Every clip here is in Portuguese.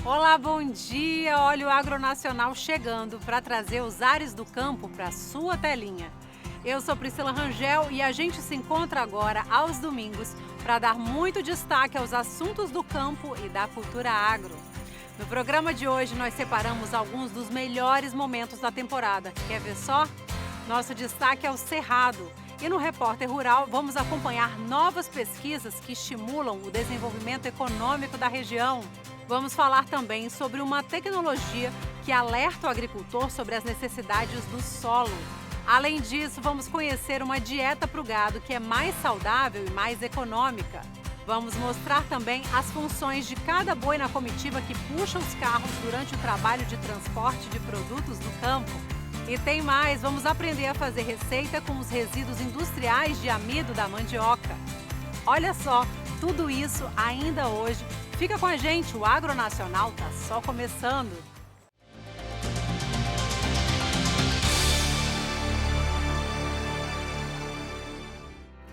Olá, bom dia! Olha o Agronacional chegando para trazer os ares do campo para sua telinha. Eu sou Priscila Rangel e a gente se encontra agora aos domingos para dar muito destaque aos assuntos do campo e da cultura agro. No programa de hoje nós separamos alguns dos melhores momentos da temporada. Quer ver só? Nosso destaque é o Cerrado. E no Repórter Rural vamos acompanhar novas pesquisas que estimulam o desenvolvimento econômico da região. Vamos falar também sobre uma tecnologia que alerta o agricultor sobre as necessidades do solo. Além disso, vamos conhecer uma dieta para o gado que é mais saudável e mais econômica. Vamos mostrar também as funções de cada boi na comitiva que puxa os carros durante o trabalho de transporte de produtos do campo. E tem mais, vamos aprender a fazer receita com os resíduos industriais de amido da mandioca. Olha só, tudo isso ainda hoje. Fica com a gente, o Agronacional tá só começando.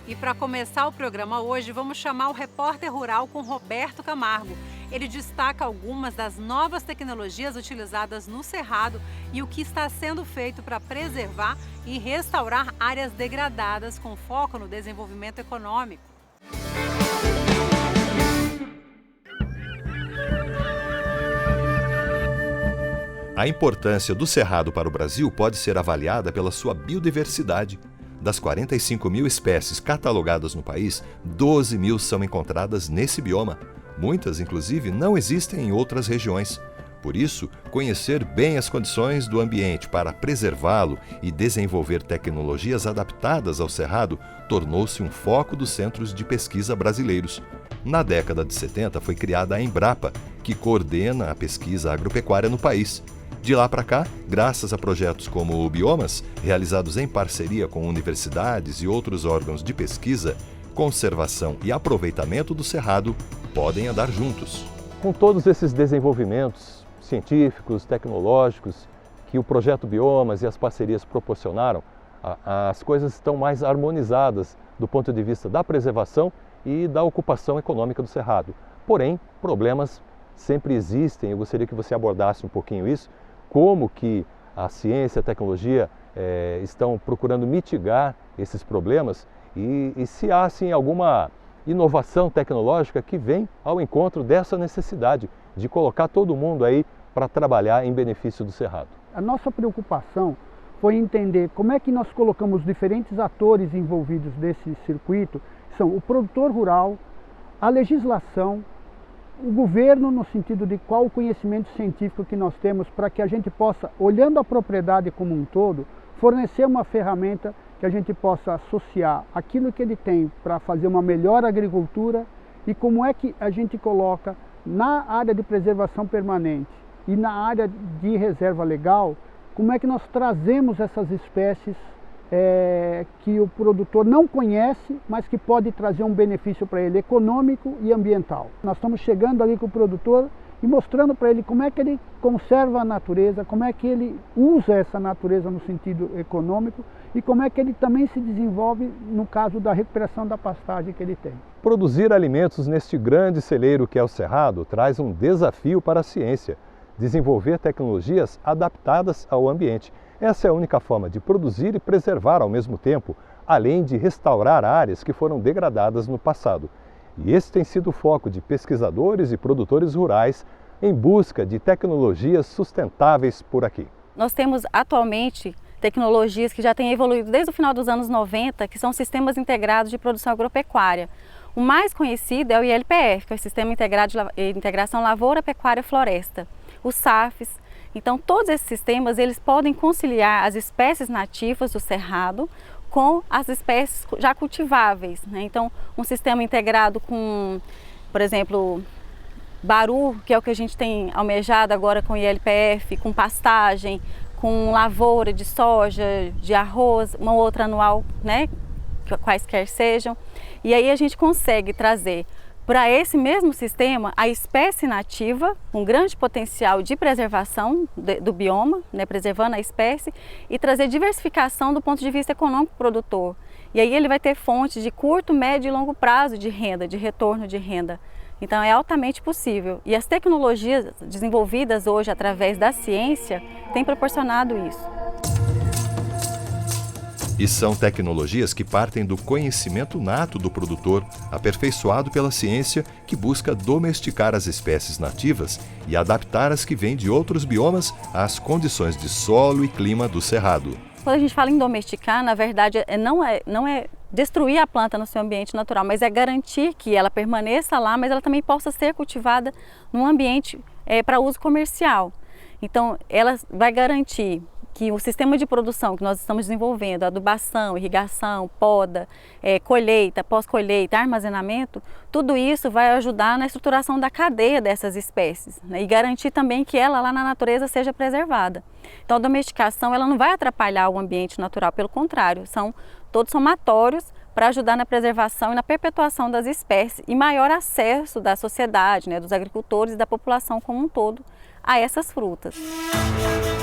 E para começar o programa hoje, vamos chamar o Repórter Rural com Roberto Camargo. Ele destaca algumas das novas tecnologias utilizadas no Cerrado e o que está sendo feito para preservar e restaurar áreas degradadas com foco no desenvolvimento econômico. A importância do Cerrado para o Brasil pode ser avaliada pela sua biodiversidade. Das 45 mil espécies catalogadas no país, 12 mil são encontradas nesse bioma. Muitas, inclusive, não existem em outras regiões. Por isso, conhecer bem as condições do ambiente para preservá-lo e desenvolver tecnologias adaptadas ao Cerrado tornou-se um foco dos centros de pesquisa brasileiros. Na década de 70 foi criada a Embrapa, que coordena a pesquisa agropecuária no país. De lá para cá, graças a projetos como o Biomas, realizados em parceria com universidades e outros órgãos de pesquisa, conservação e aproveitamento do Cerrado podem andar juntos. Com todos esses desenvolvimentos científicos, tecnológicos, que o projeto Biomas e as parcerias proporcionaram, as coisas estão mais harmonizadas do ponto de vista da preservação e da ocupação econômica do Cerrado. Porém, problemas sempre existem. Eu gostaria que você abordasse um pouquinho isso, como que a ciência e a tecnologia estão procurando mitigar esses problemas e se há assim, alguma inovação tecnológica que vem ao encontro dessa necessidade de colocar todo mundo aí para trabalhar em benefício do Cerrado. A nossa preocupação foi entender como é que nós colocamos diferentes atores envolvidos nesse circuito, são o produtor rural, a legislação, o governo, no sentido de qual o conhecimento científico que nós temos para que a gente possa, olhando a propriedade como um todo, fornecer uma ferramenta que a gente possa associar aquilo que ele tem para fazer uma melhor agricultura e como é que a gente coloca na área de preservação permanente e na área de reserva legal, como é que nós trazemos essas espécies que o produtor não conhece, mas que pode trazer um benefício para ele econômico e ambiental. Nós estamos chegando ali com o produtor e mostrando para ele como é que ele conserva a natureza, como é que ele usa essa natureza no sentido econômico e como é que ele também se desenvolve no caso da recuperação da pastagem que ele tem. Produzir alimentos neste grande celeiro que é o Cerrado traz um desafio para a ciência, desenvolver tecnologias adaptadas ao ambiente. Essa é a única forma de produzir e preservar ao mesmo tempo, além de restaurar áreas que foram degradadas no passado. E esse tem sido o foco de pesquisadores e produtores rurais em busca de tecnologias sustentáveis por aqui. Nós temos atualmente tecnologias que já têm evoluído desde o final dos anos 90, que são sistemas integrados de produção agropecuária. O mais conhecido é o ILPF, que é o Sistema Integrado de Integração Lavoura, Pecuária e Floresta. Os SAFs. Então, todos esses sistemas eles podem conciliar as espécies nativas do Cerrado com as espécies já cultiváveis, né? Então, um sistema integrado com, por exemplo, baru, que é o que a gente tem almejado agora com o ILPF, com pastagem, com lavoura de soja, de arroz, uma outra anual, né? Quaisquer sejam. E aí a gente consegue trazer para esse mesmo sistema a espécie nativa, um grande potencial de preservação do bioma, né, preservando a espécie, e trazer diversificação do ponto de vista econômico produtor. E aí ele vai ter fontes de curto, médio e longo prazo de renda, de retorno de renda. Então é altamente possível. E as tecnologias desenvolvidas hoje através da ciência têm proporcionado isso. E são tecnologias que partem do conhecimento nato do produtor, aperfeiçoado pela ciência, que busca domesticar as espécies nativas e adaptar as que vêm de outros biomas às condições de solo e clima do cerrado. Quando a gente fala em domesticar, na verdade, não é destruir a planta no seu ambiente natural, mas é garantir que ela permaneça lá, mas ela também possa ser cultivada num ambiente para uso comercial. Então, ela vai garantir que o sistema de produção que nós estamos desenvolvendo, adubação, irrigação, poda, colheita, pós-colheita, armazenamento, tudo isso vai ajudar na estruturação da cadeia dessas espécies, né, e garantir também que ela lá na natureza seja preservada. Então a domesticação ela não vai atrapalhar o ambiente natural, pelo contrário, são todos somatórios para ajudar na preservação e na perpetuação das espécies e maior acesso da sociedade, né, dos agricultores e da população como um todo a essas frutas.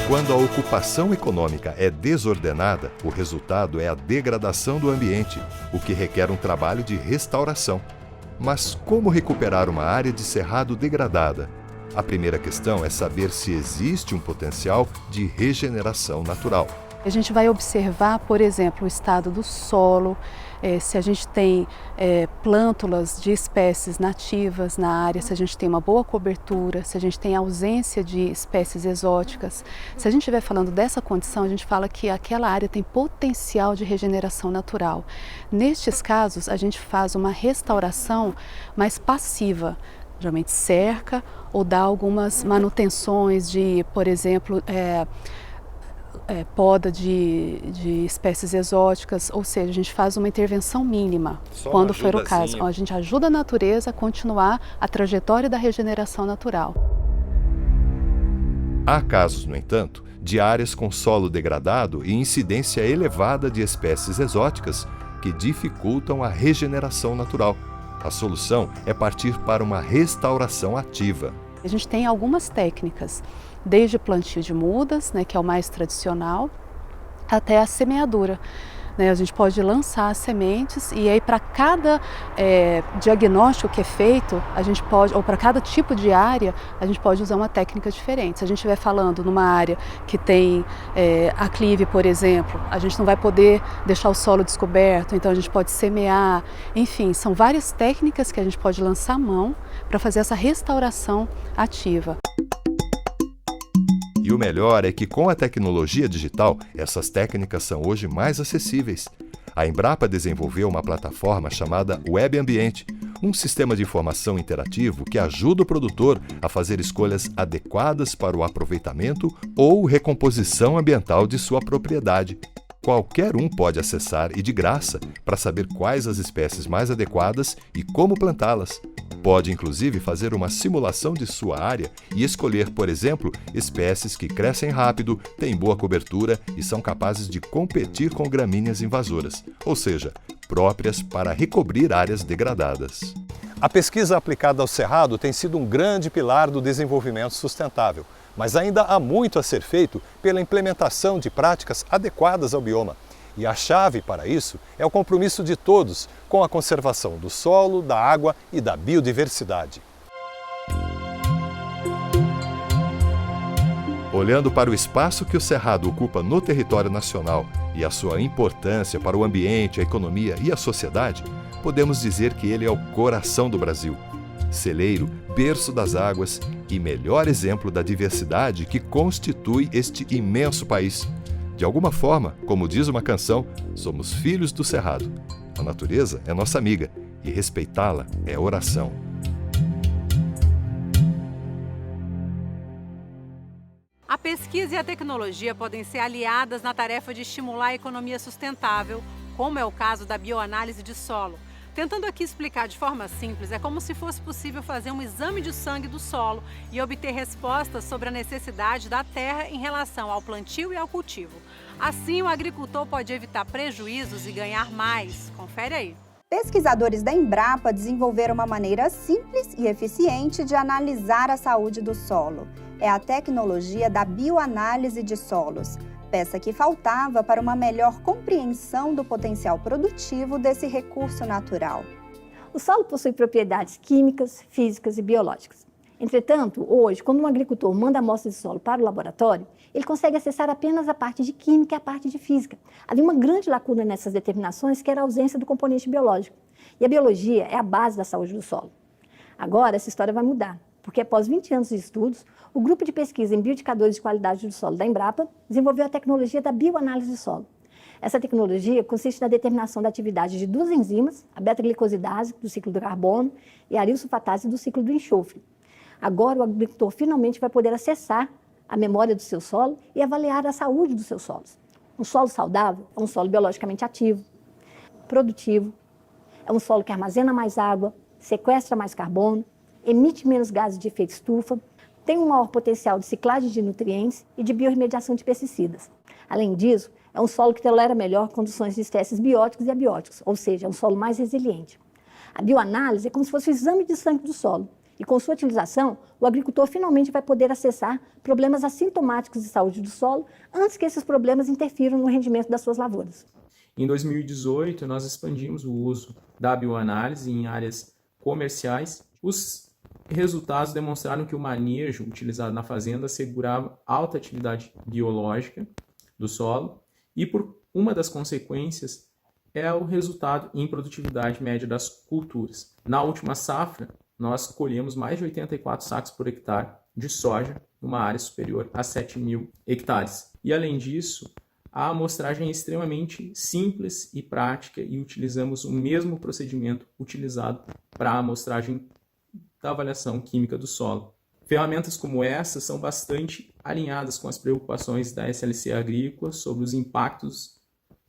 Quando a ocupação econômica é desordenada, o resultado é a degradação do ambiente, o que requer um trabalho de restauração. Mas como recuperar uma área de cerrado degradada? A primeira questão é saber se existe um potencial de regeneração natural. A gente vai observar, por exemplo, o estado do solo, se a gente tem plântulas de espécies nativas na área, se a gente tem uma boa cobertura, se a gente tem ausência de espécies exóticas. Se a gente estiver falando dessa condição, a gente fala que aquela área tem potencial de regeneração natural. Nestes casos, a gente faz uma restauração mais passiva, geralmente cerca ou dá algumas manutenções de, por exemplo, poda de espécies exóticas, ou seja, a gente faz uma intervenção mínima, quando for o caso. A gente ajuda a natureza a continuar a trajetória da regeneração natural. Há casos, no entanto, de áreas com solo degradado e incidência elevada de espécies exóticas que dificultam a regeneração natural. A solução é partir para uma restauração ativa. A gente tem algumas técnicas, desde plantio de mudas, né, que é o mais tradicional, até a semeadura. A gente pode lançar as sementes e aí para cada diagnóstico que é feito, a gente pode, ou para cada tipo de área, a gente pode usar uma técnica diferente. Se a gente estiver falando numa área que tem aclive, por exemplo, a gente não vai poder deixar o solo descoberto, então a gente pode semear. Enfim, são várias técnicas que a gente pode lançar a mão para fazer essa restauração ativa. E o melhor é que com a tecnologia digital, essas técnicas são hoje mais acessíveis. A Embrapa desenvolveu uma plataforma chamada Web Ambiente, um sistema de informação interativo que ajuda o produtor a fazer escolhas adequadas para o aproveitamento ou recomposição ambiental de sua propriedade. Qualquer um pode acessar e de graça para saber quais as espécies mais adequadas e como plantá-las. Pode, inclusive, fazer uma simulação de sua área e escolher, por exemplo, espécies que crescem rápido, têm boa cobertura e são capazes de competir com gramíneas invasoras, ou seja, próprias para recobrir áreas degradadas. A pesquisa aplicada ao cerrado tem sido um grande pilar do desenvolvimento sustentável, mas ainda há muito a ser feito pela implementação de práticas adequadas ao bioma. E a chave para isso é o compromisso de todos com a conservação do solo, da água e da biodiversidade. Olhando para o espaço que o cerrado ocupa no território nacional e a sua importância para o ambiente, a economia e a sociedade, podemos dizer que ele é o coração do Brasil. Celeiro, berço das águas e melhor exemplo da diversidade que constitui este imenso país. De alguma forma, como diz uma canção, somos filhos do cerrado. A natureza é nossa amiga e respeitá-la é oração. A pesquisa e a tecnologia podem ser aliadas na tarefa de estimular a economia sustentável, como é o caso da bioanálise de solo. Tentando aqui explicar de forma simples, é como se fosse possível fazer um exame de sangue do solo e obter respostas sobre a necessidade da terra em relação ao plantio e ao cultivo. Assim, o agricultor pode evitar prejuízos e ganhar mais. Confere aí. Pesquisadores da Embrapa desenvolveram uma maneira simples e eficiente de analisar a saúde do solo. É a tecnologia da bioanálise de solos, peça que faltava para uma melhor compreensão do potencial produtivo desse recurso natural. O solo possui propriedades químicas, físicas e biológicas. Entretanto, hoje, quando um agricultor manda amostras de solo para o laboratório, ele consegue acessar apenas a parte de química e a parte de física. Havia uma grande lacuna nessas determinações, que era a ausência do componente biológico. E a biologia é a base da saúde do solo. Agora, essa história vai mudar, porque após 20 anos de estudos, o grupo de pesquisa em bioindicadores de qualidade do solo da Embrapa desenvolveu a tecnologia da bioanálise de solo. Essa tecnologia consiste na determinação da atividade de duas enzimas, a beta-glicosidase, do ciclo do carbono, e a arilsulfatase, do ciclo do enxofre. Agora, o agricultor finalmente vai poder acessar a memória do seu solo e avaliar a saúde dos seus solos. Um solo saudável é um solo biologicamente ativo, produtivo, é um solo que armazena mais água, sequestra mais carbono, emite menos gases de efeito estufa, tem um maior potencial de ciclagem de nutrientes e de biorremediação de pesticidas. Além disso, é um solo que tolera melhor condições de estresses bióticos e abióticos, ou seja, é um solo mais resiliente. A bioanálise é como se fosse o exame de sangue do solo. E com sua utilização, o agricultor finalmente vai poder acessar problemas assintomáticos de saúde do solo antes que esses problemas interfiram no rendimento das suas lavouras. Em 2018, nós expandimos o uso da bioanálise em áreas comerciais. Os resultados demonstraram que o manejo utilizado na fazenda assegurava alta atividade biológica do solo e, por uma das consequências, é o resultado em produtividade média das culturas. Na última safra, nós colhemos mais de 84 sacos por hectare de soja, numa área superior a 7.000 hectares. E, além disso, a amostragem é extremamente simples e prática e utilizamos o mesmo procedimento utilizado para a amostragem da avaliação química do solo. Ferramentas como essa são bastante alinhadas com as preocupações da SLC Agrícola sobre os impactos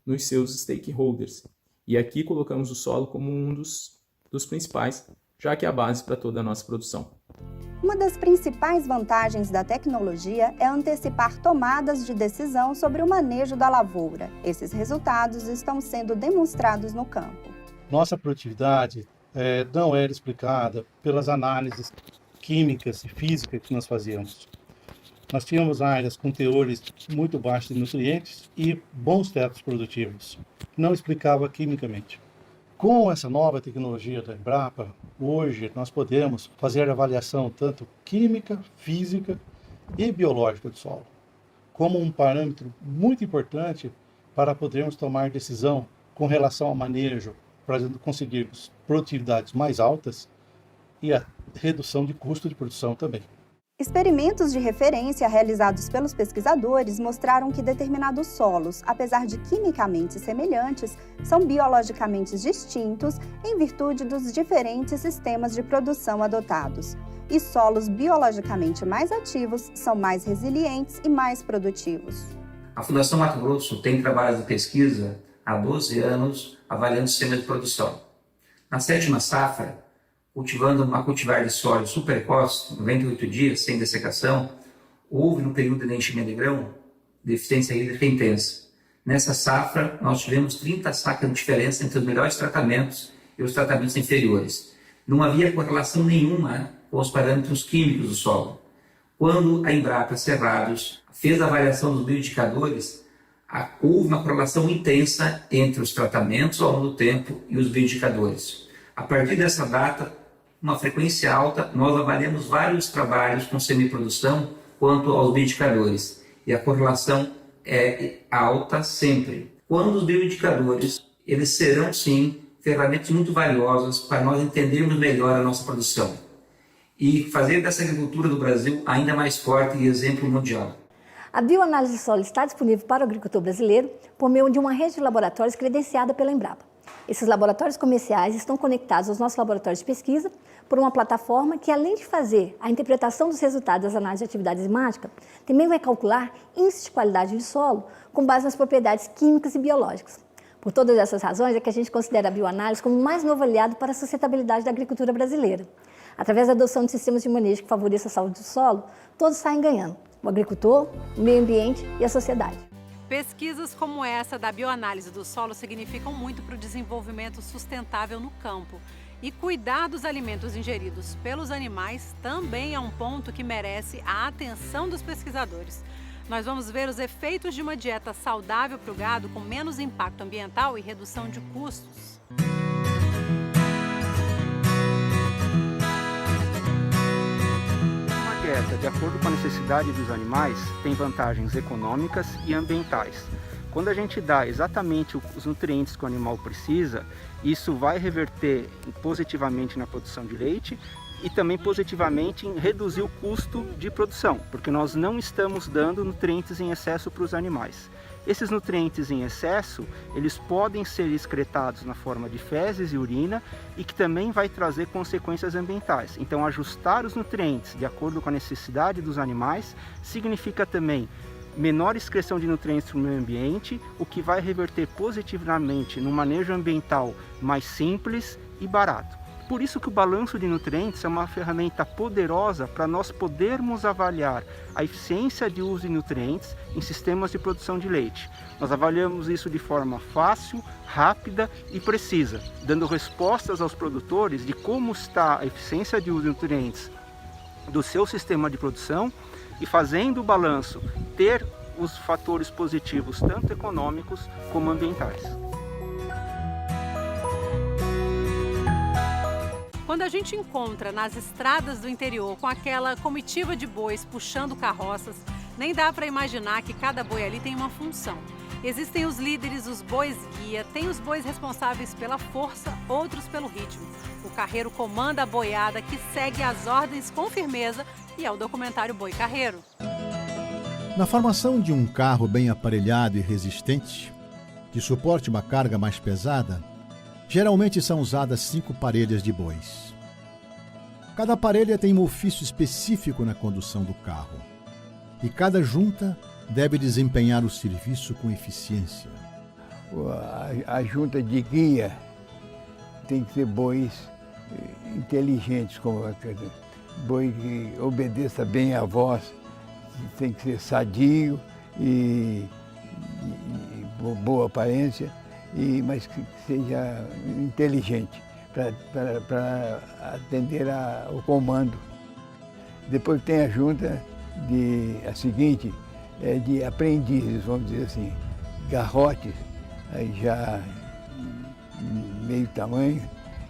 nos seus stakeholders. E aqui colocamos o solo como um dos principais, já que é a base para toda a nossa produção. Uma das principais vantagens da tecnologia é antecipar tomadas de decisão sobre o manejo da lavoura. Esses resultados estão sendo demonstrados no campo. Nossa produtividade não era explicada pelas análises químicas e físicas que nós fazíamos. Nós tínhamos áreas com teores muito baixos de nutrientes e bons tetos produtivos. Não explicava quimicamente. Com essa nova tecnologia da Embrapa, hoje nós podemos fazer avaliação tanto química, física e biológica do solo, como um parâmetro muito importante para podermos tomar decisão com relação ao manejo, para conseguirmos produtividades mais altas e a redução de custo de produção também. Experimentos de referência realizados pelos pesquisadores mostraram que determinados solos, apesar de quimicamente semelhantes, são biologicamente distintos em virtude dos diferentes sistemas de produção adotados. E solos biologicamente mais ativos são mais resilientes e mais produtivos. A Fundação Mato Grosso tem trabalhos de pesquisa há 12 anos avaliando sistemas de produção. Na 7ª safra, cultivando uma cultivar de soja super precoce, 98 dias, sem dessecação, houve no período de enchimento de grão deficiência hídrica intensa. Nessa safra, nós tivemos 30 sacas de diferença entre os melhores tratamentos e os tratamentos inferiores. Não havia correlação nenhuma com os parâmetros químicos do solo. Quando a Embrapa Cerrados fez a avaliação dos bioindicadores, houve uma correlação intensa entre os tratamentos ao longo do tempo e os bioindicadores. A partir dessa data, uma frequência alta, nós avaliamos vários trabalhos com semiprodução quanto aos bioindicadores. E a correlação é alta sempre. Quando os bioindicadores, eles serão sim ferramentas muito valiosas para nós entendermos melhor a nossa produção e fazer dessa agricultura do Brasil ainda mais forte e exemplo mundial. A bioanálise de solo está disponível para o agricultor brasileiro por meio de uma rede de laboratórios credenciada pela Embrapa. Esses laboratórios comerciais estão conectados aos nossos laboratórios de pesquisa por uma plataforma que, além de fazer a interpretação dos resultados das análises de atividade enzimática, também vai calcular índice de qualidade de solo com base nas propriedades químicas e biológicas. Por todas essas razões é que a gente considera a bioanálise como o mais novo aliado para a sustentabilidade da agricultura brasileira. Através da adoção de sistemas de manejo que favoreçam a saúde do solo, todos saem ganhando: o agricultor, o meio ambiente e a sociedade. Pesquisas como essa da bioanálise do solo significam muito para o desenvolvimento sustentável no campo. E cuidar dos alimentos ingeridos pelos animais também é um ponto que merece a atenção dos pesquisadores. Nós vamos ver os efeitos de uma dieta saudável para o gado com menos impacto ambiental e redução de custos. dieta de acordo com a necessidade dos animais tem vantagens econômicas e ambientais. Quando a gente dá exatamente os nutrientes que o animal precisa, isso vai reverter positivamente na produção de leite e também positivamente em reduzir o custo de produção, porque nós não estamos dando nutrientes em excesso para os animais. Esses nutrientes em excesso, eles podem ser excretados na forma de fezes e urina e que também vai trazer consequências ambientais. Então, ajustar os nutrientes de acordo com a necessidade dos animais significa também menor excreção de nutrientes no meio ambiente, o que vai reverter positivamente no manejo ambiental mais simples e barato. Por isso que o balanço de nutrientes é uma ferramenta poderosa para nós podermos avaliar a eficiência de uso de nutrientes em sistemas de produção de leite. Nós avaliamos isso de forma fácil, rápida e precisa, dando respostas aos produtores de como está a eficiência de uso de nutrientes do seu sistema de produção e fazendo o balanço ter os fatores positivos tanto econômicos como ambientais. Quando a gente encontra nas estradas do interior com aquela comitiva de bois puxando carroças, nem dá para imaginar que cada boi ali tem uma função. Existem os líderes, os bois guia, tem os bois responsáveis pela força, outros pelo ritmo. O carreiro comanda a boiada que segue as ordens com firmeza e é o documentário Boi Carreiro. Na formação de um carro bem aparelhado e resistente, que suporte uma carga mais pesada, geralmente são usadas 5 parelhas de bois. Cada parelha tem um ofício específico na condução do carro, e cada junta deve desempenhar o serviço com eficiência. A junta de guia tem que ser bois inteligentes, como boi que obedeça bem à voz, tem que ser sadio e boa aparência, mas que seja inteligente para atender ao comando. Depois tem a junta a seguinte, de aprendizes, vamos dizer assim, garrotes, aí já meio tamanho,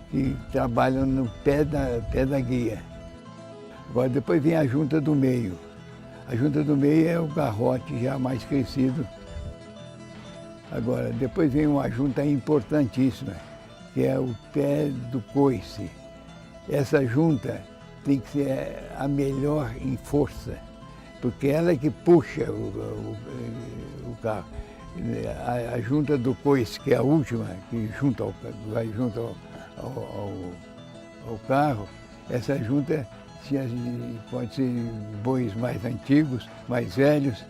que trabalham no pé da guia. Agora depois vem a junta do meio. A junta do meio é o garrote já mais crescido. Agora, depois vem uma junta importantíssima, que é o pé do coice. Essa junta tem que ser a melhor em força, porque ela é que puxa o carro. A junta do coice, que é a última, que vai junto ao carro, essa junta pode ser bois mais antigos, mais velhos,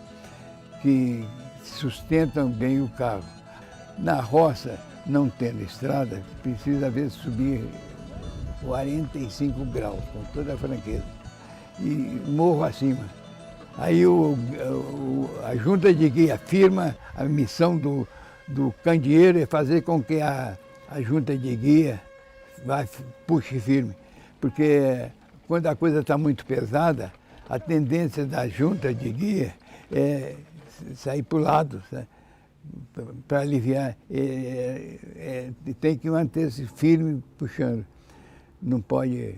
que sustentam bem o carro. Na roça, não tendo estrada, precisa às vezes subir 45 graus, com toda a franqueza, e morro acima. Aí a junta de guia firma, a missão do candeeiro é fazer com que a junta de guia puxe firme, porque quando a coisa está muito pesada, a tendência da junta de guia é sair para o lado, para aliviar. Tem que manter-se firme puxando, não pode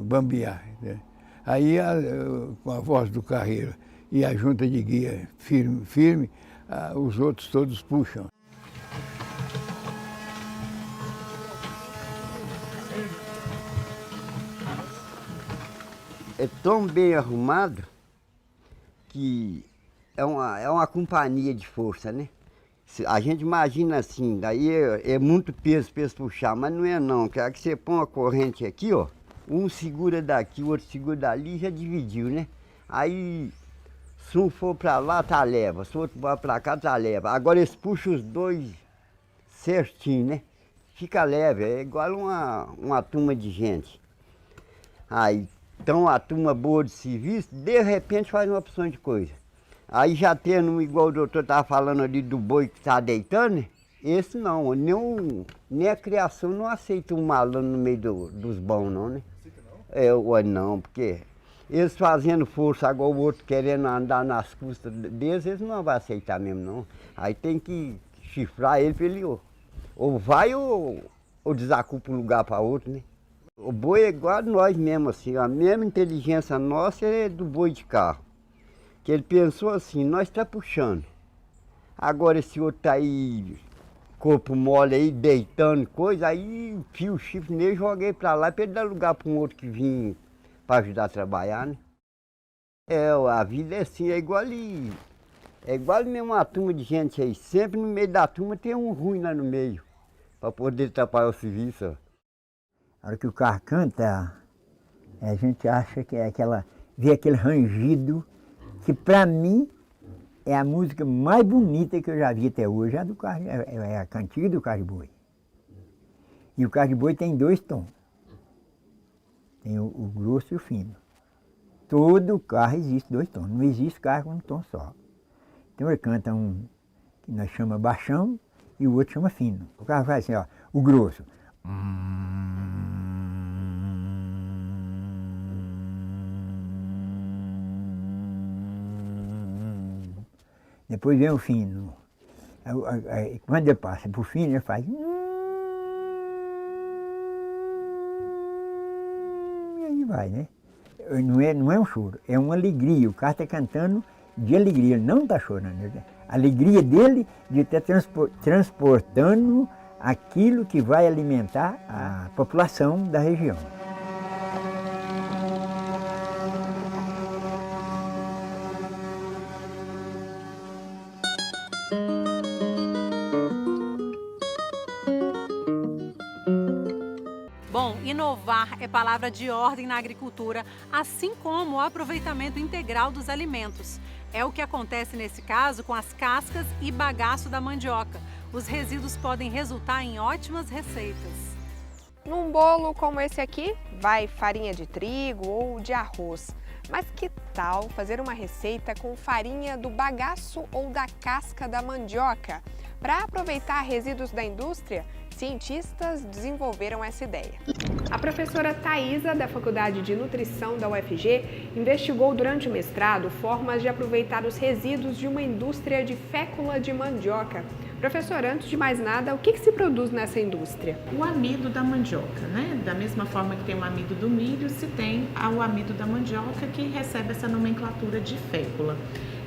bambear. Né? Aí, com a voz do carreiro e a junta de guia firme, os outros todos puxam. É tão bem arrumado que é uma companhia de força, né? A gente imagina assim, daí é muito peso puxar, mas não é não, que a que você põe uma corrente aqui, ó, um segura daqui, o outro segura dali, já dividiu, né? Aí, se um for para lá, tá leva, se o outro vai para cá, tá leva. Agora eles puxam os dois certinho, né? Fica leve, é igual uma turma de gente. Aí, então a turma boa de serviço, de repente faz uma opção de coisa. Aí já tendo, igual o doutor estava falando ali do boi que está deitando, né? Esse não, nem a criação não aceita um malandro no meio dos bons não, né? Não, porque eles fazendo força, agora o outro querendo andar nas custas deles, eles não vão aceitar mesmo não. Aí tem que chifrar ele para ele ou vai ou desacupa um lugar para outro, né? O boi é igual a nós mesmo, assim, a mesma inteligência nossa é do boi de carro. Que ele pensou assim, nós está puxando. Agora esse outro tá aí, corpo mole aí, deitando coisa, aí fio o chifre nele, joguei para lá para ele dar lugar para um outro que vinha para ajudar a trabalhar, né? A vida é assim, é igual mesmo uma turma de gente aí, sempre no meio da turma tem um ruim lá no meio, para poder atrapalhar o serviço, ó. A hora que o carro canta, a gente acha que é vê aquele rangido, que para mim é a música mais bonita que eu já vi até hoje, a do carro, é a cantiga do carro de boi. E o carro de boi tem 2 tons, tem o grosso e o fino. Todo carro existe 2 tons, não existe carro com um tom só. Então ele canta um que nós chamamos baixão e o outro chama fino. O carro faz assim, ó, o grosso. Depois vem o fino. Quando ele passa para o fino, ele faz. E aí vai, né? Não é um choro, é uma alegria. O carro está cantando de alegria, ele não está chorando. A alegria dele de estar transportando aquilo que vai alimentar a população da região. Bom, inovar é palavra de ordem na agricultura, assim como o aproveitamento integral dos alimentos. É o que acontece nesse caso com as cascas e bagaço da mandioca. Os resíduos podem resultar em ótimas receitas. Num bolo como esse aqui, vai farinha de trigo ou de arroz. Mas que tal fazer uma receita com farinha do bagaço ou da casca da mandioca? Para aproveitar resíduos da indústria, cientistas desenvolveram essa ideia. A professora Thaisa, da Faculdade de Nutrição da UFG, investigou durante o mestrado formas de aproveitar os resíduos de uma indústria de fécula de mandioca. Professora, antes de mais nada, o que se produz nessa indústria? O amido da mandioca, né? Da mesma forma que tem o amido do milho, se tem o amido da mandioca, que recebe essa nomenclatura de fécula.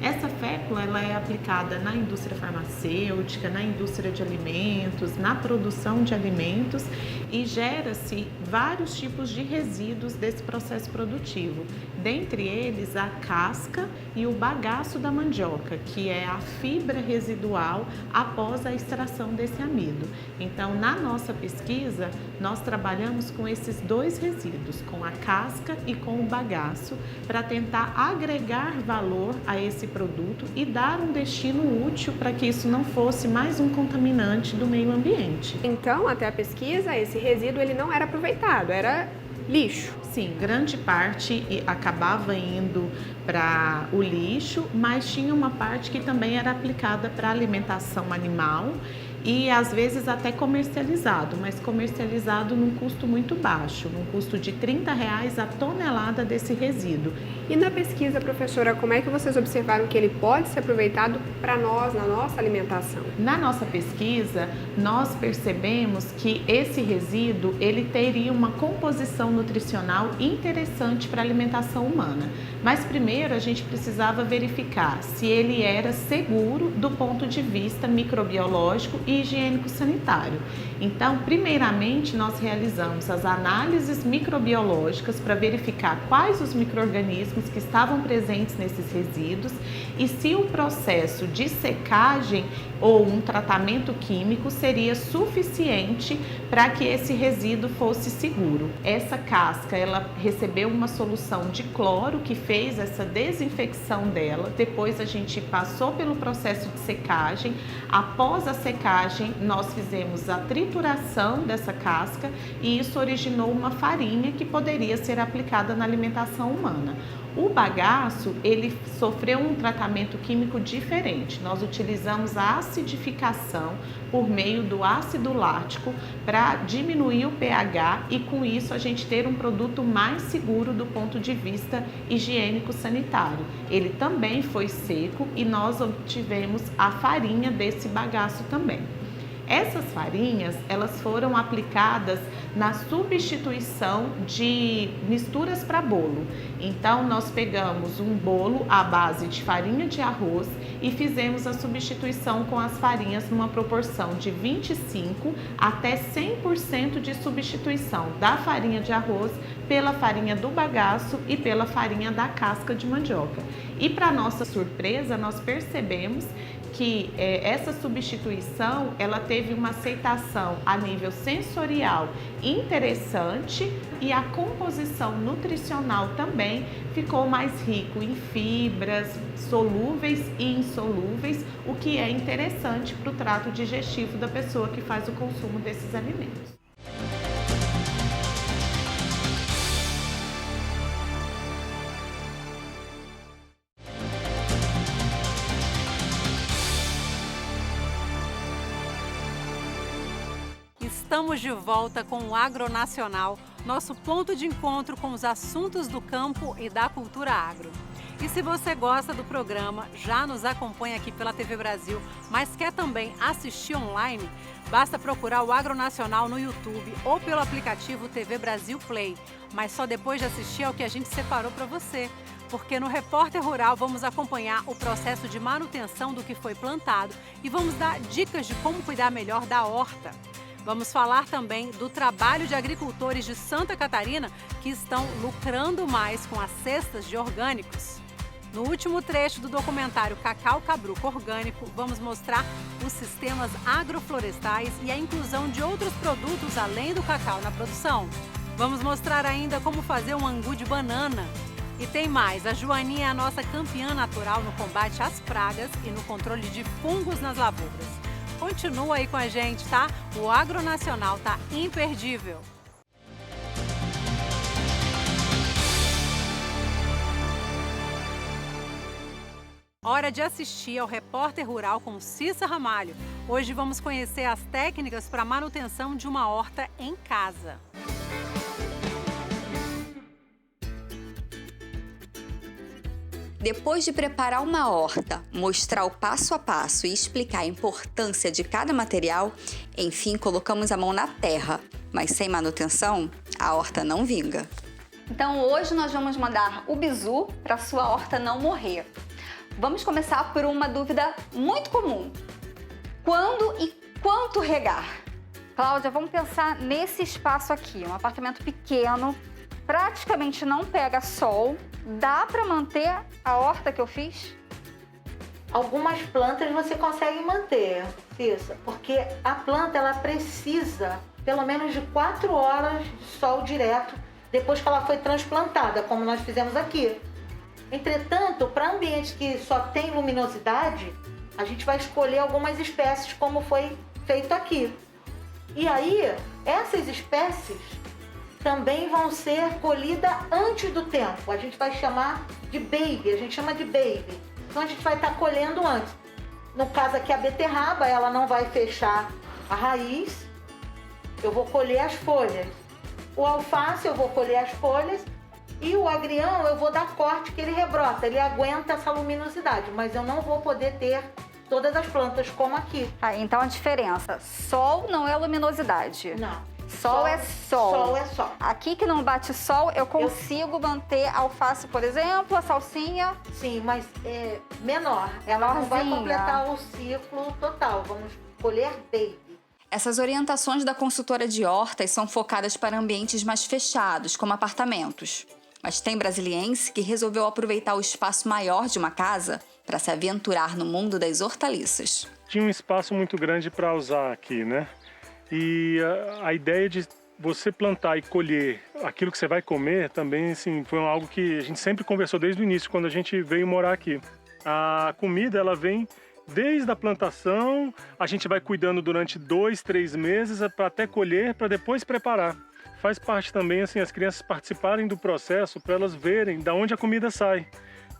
Essa fécula ela é aplicada na indústria farmacêutica, na indústria de alimentos, na produção de alimentos e gera-se vários tipos de resíduos desse processo produtivo. Dentre eles, a casca e o bagaço da mandioca, que é a fibra residual após a extração desse amido. Então, na nossa pesquisa, nós trabalhamos com esses 2 resíduos, com a casca e com o bagaço, para tentar agregar valor a esse produto e dar um destino útil para que isso não fosse mais um contaminante do meio ambiente. Então, até a pesquisa, esse resíduo ele não era aproveitado, era lixo. Sim, grande parte acabava indo para o lixo, mas tinha uma parte que também era aplicada para alimentação animal e às vezes até comercializado, mas comercializado num custo muito baixo, num custo de R$30 a tonelada desse resíduo. E na pesquisa, professora, como é que vocês observaram que ele pode ser aproveitado para nós, na nossa alimentação? Na nossa pesquisa, nós percebemos que esse resíduo ele teria uma composição nutricional interessante para a alimentação humana. Mas primeiro a gente precisava verificar se ele era seguro do ponto de vista microbiológico e higiênico-sanitário. Então, primeiramente, nós realizamos as análises microbiológicas para verificar quais os micro-organismos que estavam presentes nesses resíduos e se o processo de secagem ou um tratamento químico seria suficiente para que esse resíduo fosse seguro. Essa casca, ela recebeu uma solução de cloro que fez essa desinfecção dela. Depois a gente passou pelo processo de secagem. Após a secagem, nós fizemos a trituração dessa casca e isso originou uma farinha que poderia ser aplicada na alimentação humana. O bagaço, ele sofreu um tratamento químico diferente. Nós utilizamos a acidificação por meio do ácido lático para diminuir o pH e com isso a gente ter um produto mais seguro do ponto de vista higiênico-sanitário. Ele também foi seco e nós obtivemos a farinha desse bagaço também. Essas farinhas, elas foram aplicadas na substituição de misturas para bolo. Então, nós pegamos um bolo à base de farinha de arroz e fizemos a substituição com as farinhas numa proporção de 25% até 100% de substituição da farinha de arroz pela farinha do bagaço e pela farinha da casca de mandioca. E para nossa surpresa, nós percebemos que essa substituição ela teve uma aceitação a nível sensorial interessante e a composição nutricional também ficou mais rico em fibras solúveis e insolúveis, o que é interessante para o trato digestivo da pessoa que faz o consumo desses alimentos. Estamos de volta com o Agronacional, nosso ponto de encontro com os assuntos do campo e da cultura agro. E se você gosta do programa, já nos acompanha aqui pela TV Brasil, mas quer também assistir online, basta procurar o Agronacional no YouTube ou pelo aplicativo TV Brasil Play. Mas só depois de assistir ao que a gente separou para você. Porque no Repórter Rural vamos acompanhar o processo de manutenção do que foi plantado e vamos dar dicas de como cuidar melhor da horta. Vamos falar também do trabalho de agricultores de Santa Catarina que estão lucrando mais com as cestas de orgânicos. No último trecho do documentário Cacau Cabruco Orgânico, vamos mostrar os sistemas agroflorestais e a inclusão de outros produtos além do cacau na produção. Vamos mostrar ainda como fazer um angu de banana. E tem mais, a Joaninha é a nossa campeã natural no combate às pragas e no controle de fungos nas lavouras. Continua aí com a gente, tá? O Agronacional tá imperdível. Hora de assistir ao Repórter Rural com Cissa Ramalho. Hoje vamos conhecer as técnicas para a manutenção de uma horta em casa. Depois de preparar uma horta, mostrar o passo a passo e explicar a importância de cada material, enfim, colocamos a mão na terra. Mas sem manutenção, a horta não vinga. Então hoje nós vamos mandar o bizu para sua horta não morrer. Vamos começar por uma dúvida muito comum. Quando e quanto regar? Cláudia, vamos pensar nesse espaço aqui, um apartamento pequeno, praticamente não pega sol. Dá para manter a horta que eu fiz? Algumas plantas você consegue manter, Cissa, porque a planta ela precisa pelo menos de 4 horas de sol direto depois que ela foi transplantada, como nós fizemos aqui. Entretanto, para ambientes que só tem luminosidade, a gente vai escolher algumas espécies como foi feito aqui. E aí, essas espécies também vão ser colhidas antes do tempo. A gente vai chamar de baby, a gente chama de baby. Então a gente vai estar colhendo antes. No caso aqui a beterraba, ela não vai fechar a raiz, eu vou colher as folhas. O alface eu vou colher as folhas e o agrião eu vou dar corte que ele rebrota, ele aguenta essa luminosidade, mas eu não vou poder ter todas as plantas como aqui. Ah, então a diferença, sol não é luminosidade. Não. Sol é sol. Sol é sol. Aqui que não bate sol, eu consigo manter a alface, por exemplo, a salsinha. Sim, mas é menor. Ela não vai completar o ciclo total. Vamos colher baby. Essas orientações da consultora de hortas são focadas para ambientes mais fechados, como apartamentos. Mas tem brasiliense que resolveu aproveitar o espaço maior de uma casa para se aventurar no mundo das hortaliças. Tinha um espaço muito grande para usar aqui, né? E a ideia de você plantar e colher aquilo que você vai comer também assim, foi algo que a gente sempre conversou desde o início, quando a gente veio morar aqui. A comida ela vem desde a plantação, a gente vai cuidando durante 2, 3 meses para até colher, para depois preparar. Faz parte também assim, as crianças participarem do processo para elas verem de onde a comida sai.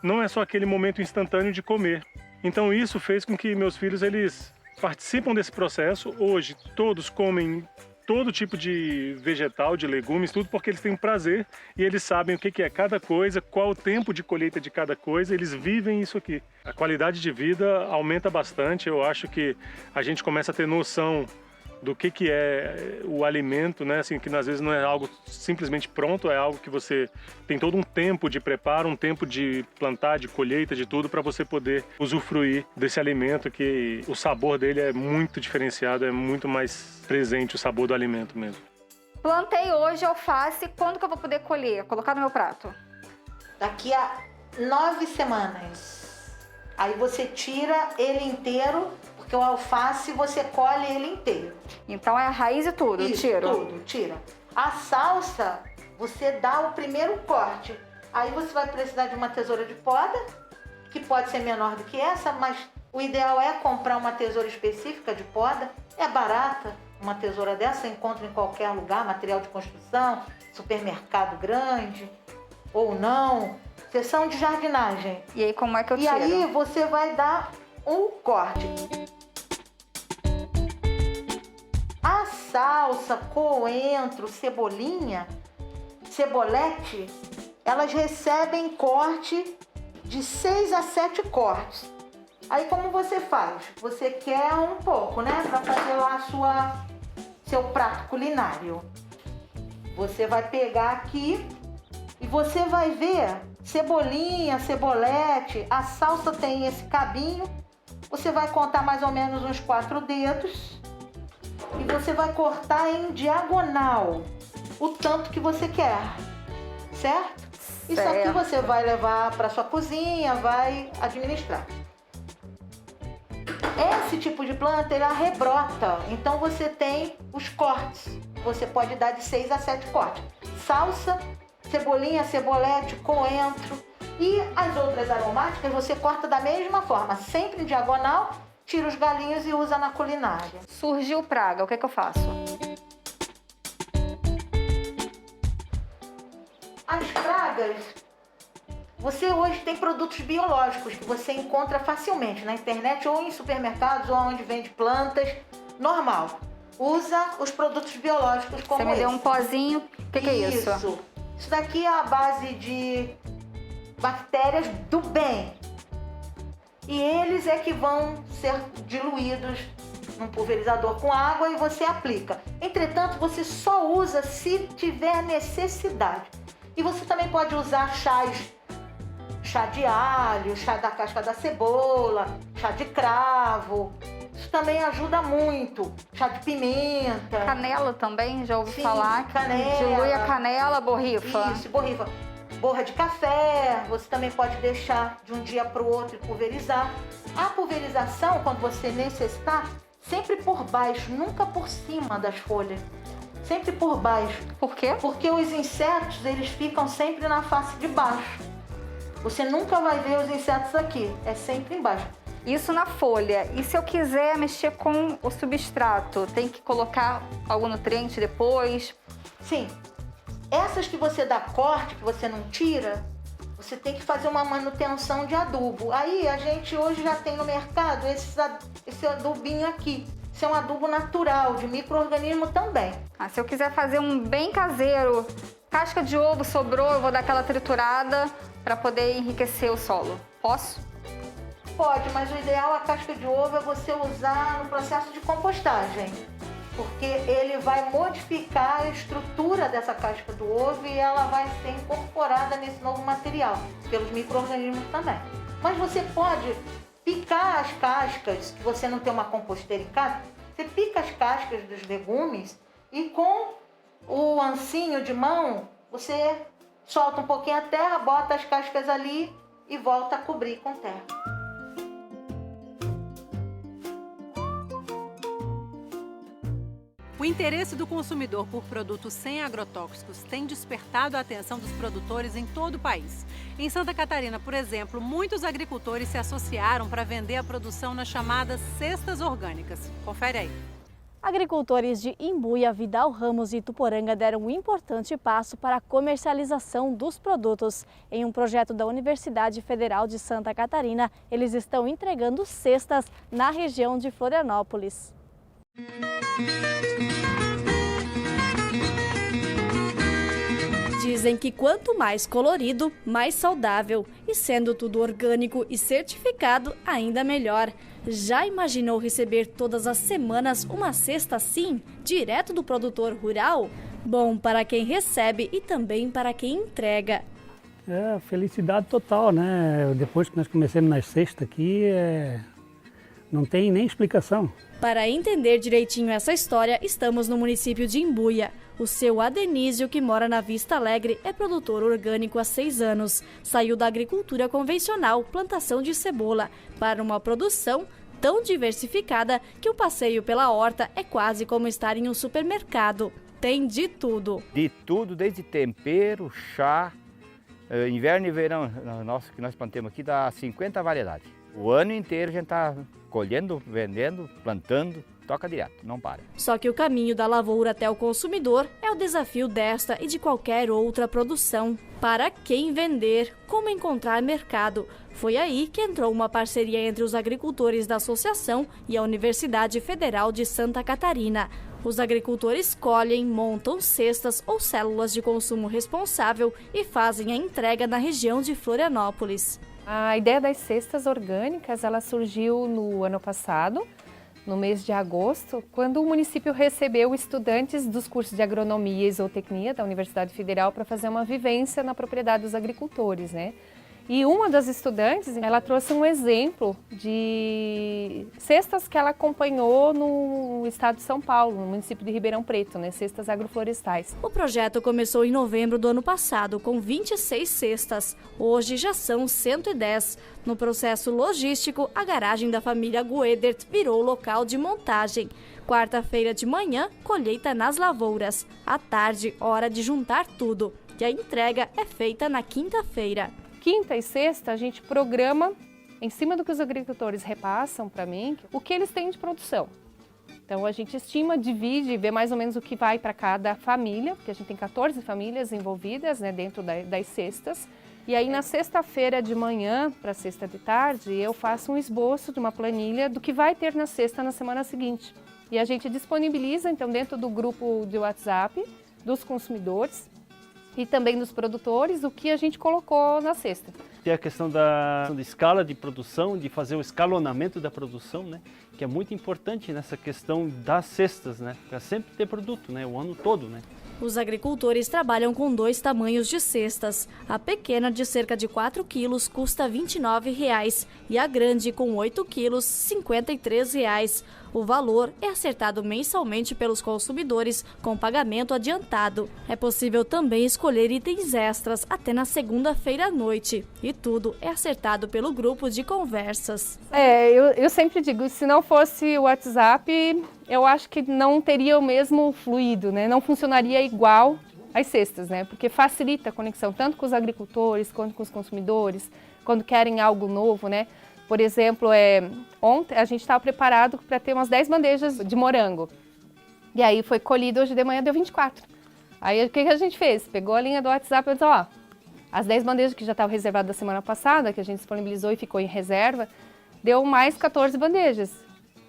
Não é só aquele momento instantâneo de comer. Então isso fez com que meus filhos eles participam desse processo. Hoje todos comem todo tipo de vegetal, de legumes, tudo porque eles têm um prazer e eles sabem o que é cada coisa, qual o tempo de colheita de cada coisa, eles vivem isso aqui. A qualidade de vida aumenta bastante, eu acho que a gente começa a ter noção do que é o alimento, né? Assim, que às vezes não é algo simplesmente pronto, é algo que você tem todo um tempo de preparo, um tempo de plantar, de colheita, de tudo, para você poder usufruir desse alimento, que o sabor dele é muito diferenciado, é muito mais presente o sabor do alimento mesmo. Plantei hoje alface, quando que eu vou poder colher? Colocar no meu prato? Daqui a 9 semanas. Aí você tira ele inteiro, porque o alface você colhe ele inteiro. Então é a raiz e tudo, Isso, tiro? Tudo, tira. A salsa, você dá o primeiro corte. Aí você vai precisar de uma tesoura de poda, que pode ser menor do que essa, mas o ideal é comprar uma tesoura específica de poda. É barata, uma tesoura dessa, encontra em qualquer lugar, material de construção, supermercado grande, ou não, seção de jardinagem. E aí como é que eu tiro? E aí você vai dar um corte. A salsa, coentro, cebolinha, cebolete, elas recebem corte de 6 a 7 cortes. Aí como você faz? Você quer um pouco, né? Para fazer lá seu prato culinário. Você vai pegar aqui e você vai ver cebolinha, cebolete, a salsa tem esse cabinho. Você vai contar mais ou menos uns 4 dedos e você vai cortar em diagonal o tanto que você quer, certo? Isso aqui você vai levar para sua cozinha, vai administrar. Esse tipo de planta, ele rebrota, então você tem os cortes. Você pode dar de 6 a 7 cortes. Salsa, cebolinha, cebolete, coentro e as outras aromáticas você corta da mesma forma, sempre em diagonal, tira os galinhos e usa na culinária. Surgiu praga, o que é que eu faço? As pragas, você hoje tem produtos biológicos que você encontra facilmente na internet ou em supermercados ou onde vende plantas, normal. Usa os produtos biológicos como esse. Você me deu um pozinho, o que é isso? Isso daqui é a base de bactérias do bem. E eles é que vão ser diluídos num pulverizador com água e você aplica. Entretanto, você só usa se tiver necessidade. E você também pode usar chá de alho, chá da casca da cebola, chá de cravo. Isso também ajuda muito. Chá de pimenta. Canela também, já ouvi falar. Canela. Dilui a canela, borrifa. Isso, borrifa. Borra de café, você também pode deixar de um dia para o outro e pulverizar. A pulverização, quando você necessitar, sempre por baixo, nunca por cima das folhas. Sempre por baixo. Por quê? Porque os insetos, eles ficam sempre na face de baixo. Você nunca vai ver os insetos aqui, é sempre embaixo. Isso na folha. E se eu quiser mexer com o substrato, tem que colocar algum nutriente depois? Sim. Essas que você dá corte, que você não tira, você tem que fazer uma manutenção de adubo. Aí a gente hoje já tem no mercado esse adubinho aqui. Isso é um adubo natural, de micro-organismo também. Se eu quiser fazer um bem caseiro, casca de ovo sobrou, eu vou dar aquela triturada para poder enriquecer o solo. Posso? Pode, mas o ideal a casca de ovo é você usar no processo de compostagem. Porque ele vai modificar a estrutura dessa casca do ovo e ela vai ser incorporada nesse novo material, pelos micro-organismos também. Mas você pode picar as cascas, que você não tem uma composteira em casa, você pica as cascas dos legumes e com o ancinho de mão, você solta um pouquinho a terra, bota as cascas ali e volta a cobrir com terra. O interesse do consumidor por produtos sem agrotóxicos tem despertado a atenção dos produtores em todo o país. Em Santa Catarina, por exemplo, muitos agricultores se associaram para vender a produção nas chamadas cestas orgânicas. Confere aí. Agricultores de Imbuia, Vidal Ramos e Ituporanga deram um importante passo para a comercialização dos produtos. Em um projeto da Universidade Federal de Santa Catarina, eles estão entregando cestas na região de Florianópolis. Dizem que quanto mais colorido, mais saudável. E sendo tudo orgânico e certificado, ainda melhor. Já imaginou receber todas as semanas uma cesta assim, direto do produtor rural? Bom para quem recebe e também para quem entrega. É, felicidade total, né? Depois que nós começamos nas cestas aqui, não tem nem explicação. Para entender direitinho essa história, estamos no município de Imbuia. O seu Adenísio, que mora na Vista Alegre, é produtor orgânico há 6 anos. Saiu da agricultura convencional, plantação de cebola, para uma produção tão diversificada que o passeio pela horta é quase como estar em um supermercado. Tem de tudo. De tudo, desde tempero, chá, inverno e verão, nosso que nós plantamos aqui dá 50 variedades. O ano inteiro a gente está colhendo, vendendo, plantando, toca direto, não para. Só que o caminho da lavoura até o consumidor é o desafio desta e de qualquer outra produção. Para quem vender, como encontrar mercado? Foi aí que entrou uma parceria entre os agricultores da associação e a Universidade Federal de Santa Catarina. Os agricultores colhem, montam cestas ou células de consumo responsável e fazem a entrega na região de Florianópolis. A ideia das cestas orgânicas, ela surgiu no ano passado, no mês de agosto, quando o município recebeu estudantes dos cursos de agronomia e zootecnia da Universidade Federal para fazer uma vivência na propriedade dos agricultores, né? E uma das estudantes, ela trouxe um exemplo de cestas que ela acompanhou no estado de São Paulo, no município de Ribeirão Preto, né? Cestas agroflorestais. O projeto começou em novembro do ano passado, com 26 cestas. Hoje já são 110. No processo logístico, a garagem da família Guedert virou local de montagem. Quarta-feira de manhã, colheita nas lavouras. À tarde, hora de juntar tudo. E a entrega é feita na quinta-feira. Quinta e sexta, a gente programa, em cima do que os agricultores repassam para mim, o que eles têm de produção. Então, a gente estima, divide, vê mais ou menos o que vai para cada família, porque a gente tem 14 famílias envolvidas, né, dentro das cestas. E aí, na sexta-feira de manhã para sexta de tarde, eu faço um esboço de uma planilha do que vai ter na cesta na semana seguinte. E a gente disponibiliza, então, dentro do grupo de WhatsApp dos consumidores, e também dos produtores, o que a gente colocou na cesta. Tem a questão da escala de produção, de fazer o escalonamento da produção, né? Que é muito importante nessa questão das cestas, né? Para sempre ter produto, né? O ano todo, né? Os agricultores trabalham com 2 tamanhos de cestas. A pequena, de cerca de 4 quilos, custa R$ 29,00 e a grande, com 8 quilos, R$ 53,00. O valor é acertado mensalmente pelos consumidores com pagamento adiantado. É possível também escolher itens extras até na segunda-feira à noite. E tudo é acertado pelo grupo de conversas. Eu sempre digo, se não fosse o WhatsApp, eu acho que não teria o mesmo fluido, né? Não funcionaria igual às cestas, né? Porque facilita a conexão tanto com os agricultores quanto com os consumidores, quando querem algo novo, né? Por exemplo, ontem a gente estava preparado para ter umas 10 bandejas de morango. E aí foi colhido hoje de manhã, deu 24. Aí o que a gente fez? Pegou a linha do WhatsApp e disse, ó, as 10 bandejas que já estavam reservadas da semana passada, que a gente disponibilizou e ficou em reserva, deu mais 14 bandejas.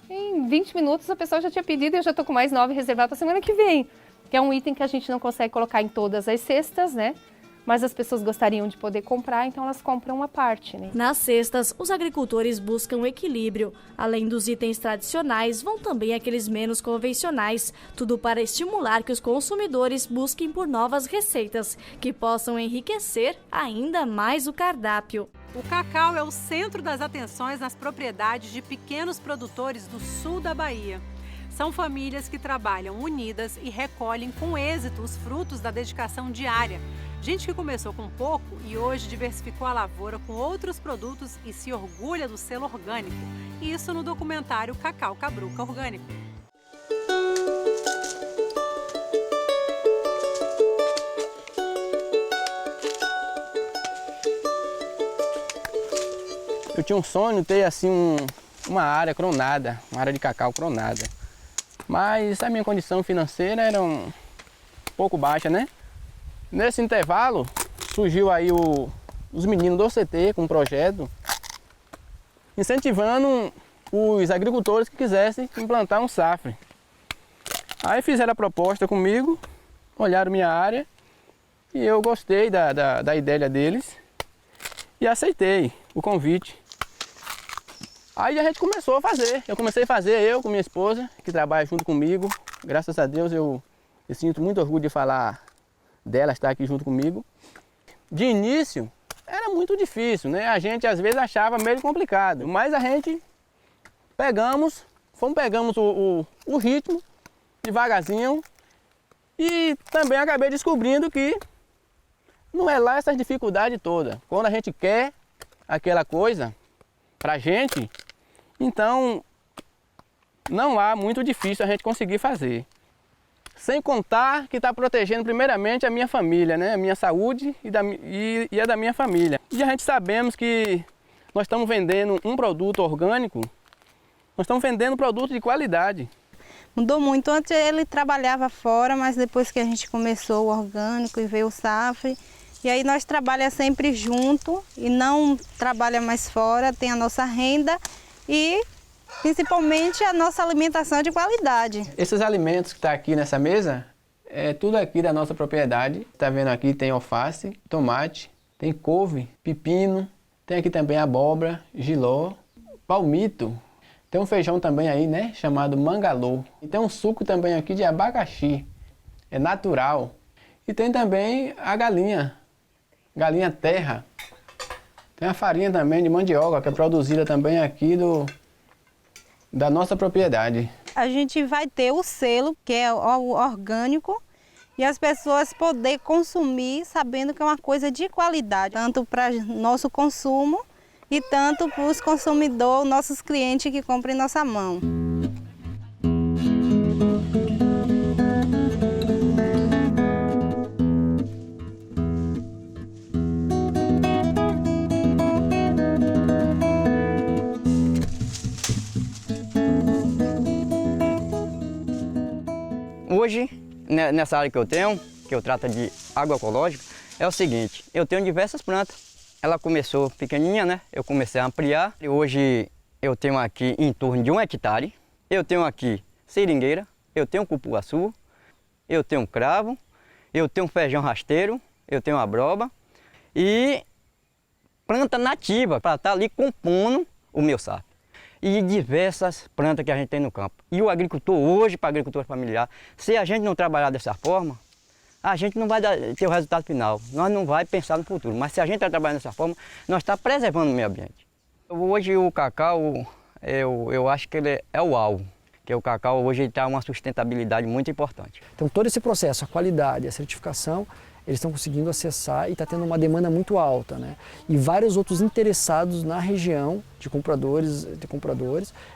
Em 20 minutos a pessoa já tinha pedido e eu já estou com mais 9 reservadas para a semana que vem. Que é um item que a gente não consegue colocar em todas as cestas, né? Mas as pessoas gostariam de poder comprar, então elas compram uma parte, né? Nas cestas, os agricultores buscam equilíbrio. Além dos itens tradicionais, vão também aqueles menos convencionais. Tudo para estimular que os consumidores busquem por novas receitas, que possam enriquecer ainda mais o cardápio. O cacau é o centro das atenções nas propriedades de pequenos produtores do sul da Bahia. São famílias que trabalham unidas e recolhem com êxito os frutos da dedicação diária. Gente que começou com pouco e hoje diversificou a lavoura com outros produtos e se orgulha do selo orgânico. Isso no documentário Cacau Cabruca Orgânico. Eu tinha um sonho de ter assim uma área cronada, uma área de cacau cronada. Mas a minha condição financeira era um pouco baixa, né? Nesse intervalo, surgiu aí os meninos do CT com um projeto incentivando os agricultores que quisessem implantar um safre. Aí fizeram a proposta comigo, olharam minha área E eu gostei da ideia deles e aceitei o convite. Aí a gente começou a fazer. Eu comecei a fazer, eu com minha esposa, que trabalha junto comigo. Graças a Deus eu sinto muito orgulho de falar dela estar aqui junto comigo. De início era muito difícil, né? A gente às vezes achava meio complicado, mas a gente pegamos o ritmo devagarzinho e também acabei descobrindo que não é lá essa dificuldade toda. Quando a gente quer aquela coisa pra gente, então não há muito difícil a gente conseguir fazer. Sem contar que está protegendo primeiramente a minha família, né? A minha saúde e a da minha família. E a gente sabemos que nós estamos vendendo um produto orgânico, nós estamos vendendo um produto de qualidade. Mudou muito. Antes ele trabalhava fora, mas depois que a gente começou o orgânico e veio o Safre, e aí nós trabalhamos sempre junto e não trabalha mais fora, tem a nossa renda e principalmente a nossa alimentação de qualidade. Esses alimentos que estão aqui nessa mesa, é tudo aqui da nossa propriedade. Está vendo aqui, tem alface, tomate, tem couve, pepino, tem aqui também abóbora, jiló, palmito. Tem um feijão também aí, né, chamado mangalô. E tem um suco também aqui de abacaxi, é natural. E tem também a galinha terra. Tem a farinha também de mandioca, que é produzida também aqui da nossa propriedade. A gente vai ter o selo, que é o orgânico, e as pessoas poderem consumir sabendo que é uma coisa de qualidade, tanto para nosso consumo e tanto para os consumidores, nossos clientes que compram em nossa mão. Hoje, nessa área que eu trato de agroecológico, é o seguinte, eu tenho diversas plantas. Ela começou pequenininha, né? Eu comecei a ampliar. E hoje eu tenho aqui em torno de 1 hectare. Eu tenho aqui seringueira, eu tenho cupuaçu, eu tenho cravo, eu tenho feijão rasteiro, eu tenho abroba e planta nativa para estar ali compondo o meu Safre. E diversas plantas que a gente tem no campo. E o agricultor hoje, para agricultor familiar, se a gente não trabalhar dessa forma, a gente não vai ter o resultado final. Nós não vamos pensar no futuro. Mas se a gente está trabalhando dessa forma, nós estamos preservando o meio ambiente. Hoje o cacau, eu acho que ele é o alvo. Porque o cacau hoje está uma sustentabilidade muito importante. Então todo esse processo, a qualidade, a certificação, eles estão conseguindo acessar e está tendo uma demanda muito alta, né? E vários outros interessados na região de compradores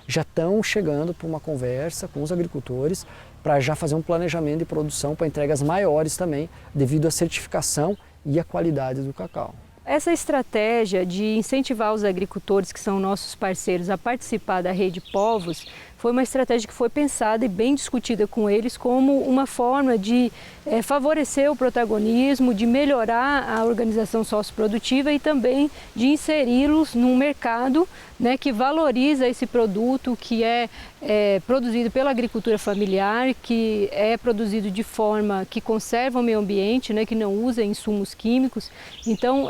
já estão chegando para uma conversa com os agricultores para já fazer um planejamento de produção para entregas maiores também, devido à certificação e à qualidade do cacau. Essa estratégia de incentivar os agricultores, que são nossos parceiros, a participar da Rede Povos, foi uma estratégia que foi pensada e bem discutida com eles como uma forma de favorecer o protagonismo, de melhorar a organização socioprodutiva e também de inseri-los num mercado, né, que valoriza esse produto que é produzido pela agricultura familiar, que é produzido de forma que conserva o meio ambiente, né, que não usa insumos químicos. Então,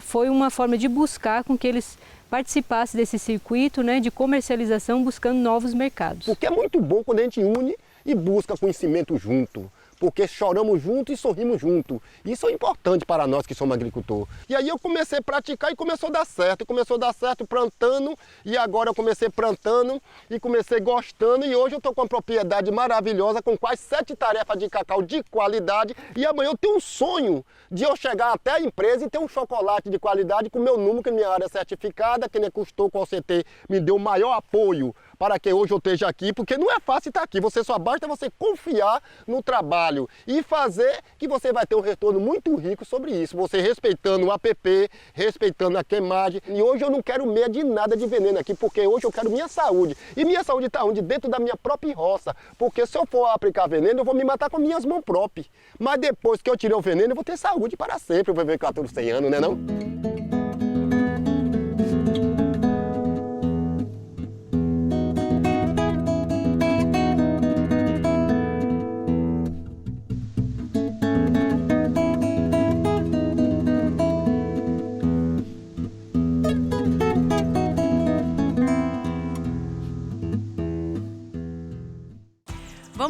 foi uma forma de buscar com que eles participassem desse circuito, né, de comercialização, buscando novos mercados. Porque é muito bom quando a gente une e busca conhecimento junto. Porque choramos junto e sorrimos junto. Isso é importante para nós que somos agricultores. E aí eu comecei a praticar e começou a dar certo. Começou a dar certo plantando, e agora eu comecei plantando e comecei gostando. E hoje eu estou com uma propriedade maravilhosa, com quase 7 tarefas de cacau de qualidade. E amanhã eu tenho um sonho de eu chegar até a empresa e ter um chocolate de qualidade com o meu número, que é minha área certificada, que nem custou com o CT, me deu o maior apoio para que hoje eu esteja aqui, porque não é fácil estar aqui. Só basta você confiar no trabalho e fazer, que você vai ter um retorno muito rico sobre isso. Você respeitando o APP, respeitando a queimagem. E hoje eu não quero medo de nada de veneno aqui, porque hoje eu quero minha saúde. E minha saúde está onde? Dentro da minha própria roça. Porque se eu for aplicar veneno, eu vou me matar com minhas mãos próprias. Mas depois que eu tirei o veneno, eu vou ter saúde para sempre. Eu vou viver 14, 100 anos, né não?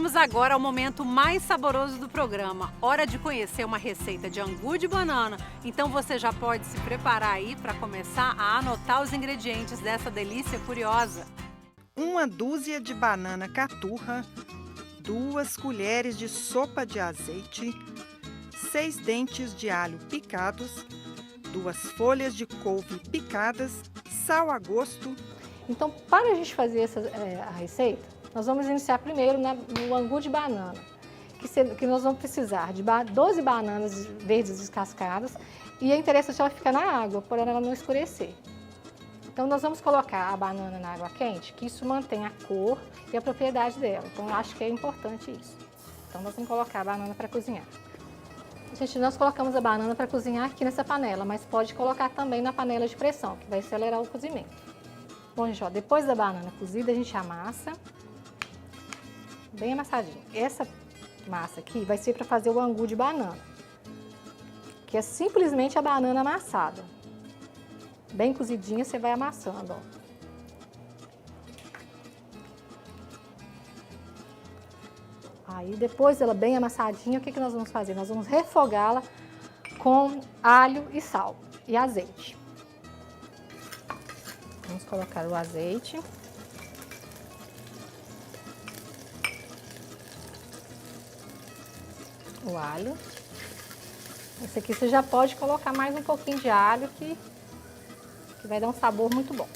Vamos agora ao momento mais saboroso do programa. Hora de conhecer uma receita de angu de banana. Então você já pode se preparar aí para começar a anotar os ingredientes dessa delícia curiosa. 1 dúzia de banana caturra, 2 colheres de sopa de azeite, 6 dentes de alho picados, 2 folhas de couve picadas, sal a gosto. Então, para a gente fazer a receita, nós vamos iniciar primeiro no angu de banana, que nós vamos precisar de 12 bananas verdes descascadas e é interessante ela ficar na água, para ela não escurecer. Então, nós vamos colocar a banana na água quente, que isso mantém a cor e a propriedade dela. Então, eu acho que é importante isso. Então, nós vamos colocar a banana para cozinhar. Gente, nós colocamos a banana para cozinhar aqui nessa panela, mas pode colocar também na panela de pressão, que vai acelerar o cozimento. Bom, gente, ó, depois da banana cozida, a gente amassa, bem amassadinho. Essa massa aqui vai ser para fazer o angu de banana, que é simplesmente a banana amassada. Bem cozidinha, você vai amassando, ó. Aí, depois dela bem amassadinha, o que nós vamos fazer? Nós vamos refogá-la com alho e sal e azeite. Vamos colocar o azeite. O alho. Esse aqui você já pode colocar mais um pouquinho de alho que vai dar um sabor muito bom.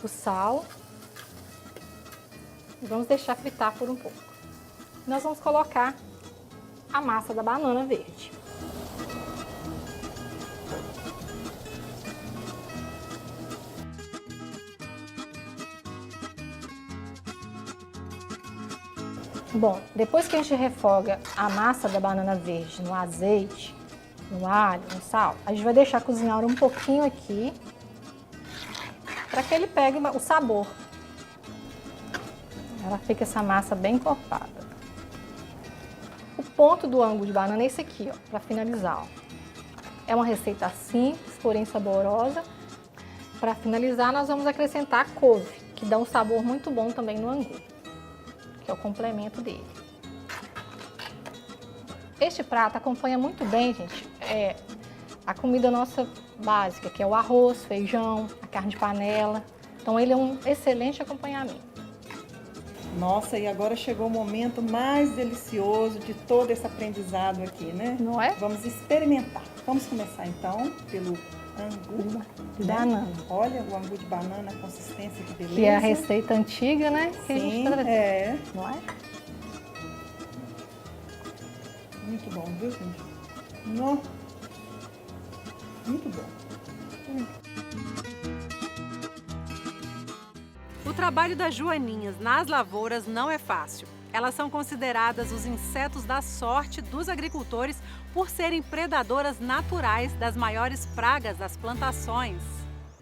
O sal. E vamos deixar fritar por um pouco. Nós vamos colocar a massa da banana verde. Bom, depois que a gente refoga a massa da banana verde no azeite, no alho, no sal, a gente vai deixar cozinhar um pouquinho aqui para que ele pegue o sabor. Ela fica essa massa bem encorpada. O ponto do angu de banana é esse aqui, ó, para finalizar. Ó. É uma receita simples, porém saborosa. Para finalizar, nós vamos acrescentar a couve, que dá um sabor muito bom também no angu, que é o complemento dele. Este prato acompanha muito bem, gente, a comida nossa básica, que é o arroz, feijão, a carne de panela. Então ele é um excelente acompanhamento. Nossa, e agora chegou o momento mais delicioso de todo esse aprendizado aqui, né? Não é? Vamos experimentar. Vamos começar então pelo angu de banana. Olha o angu de banana, a consistência, que beleza. Que é a receita antiga, né? Que Sim, a gente tá... é. Não é? Muito bom, viu, gente? No. Muito bom. O trabalho das joaninhas nas lavouras não é fácil. Elas são consideradas os insetos da sorte dos agricultores por serem predadoras naturais das maiores pragas das plantações.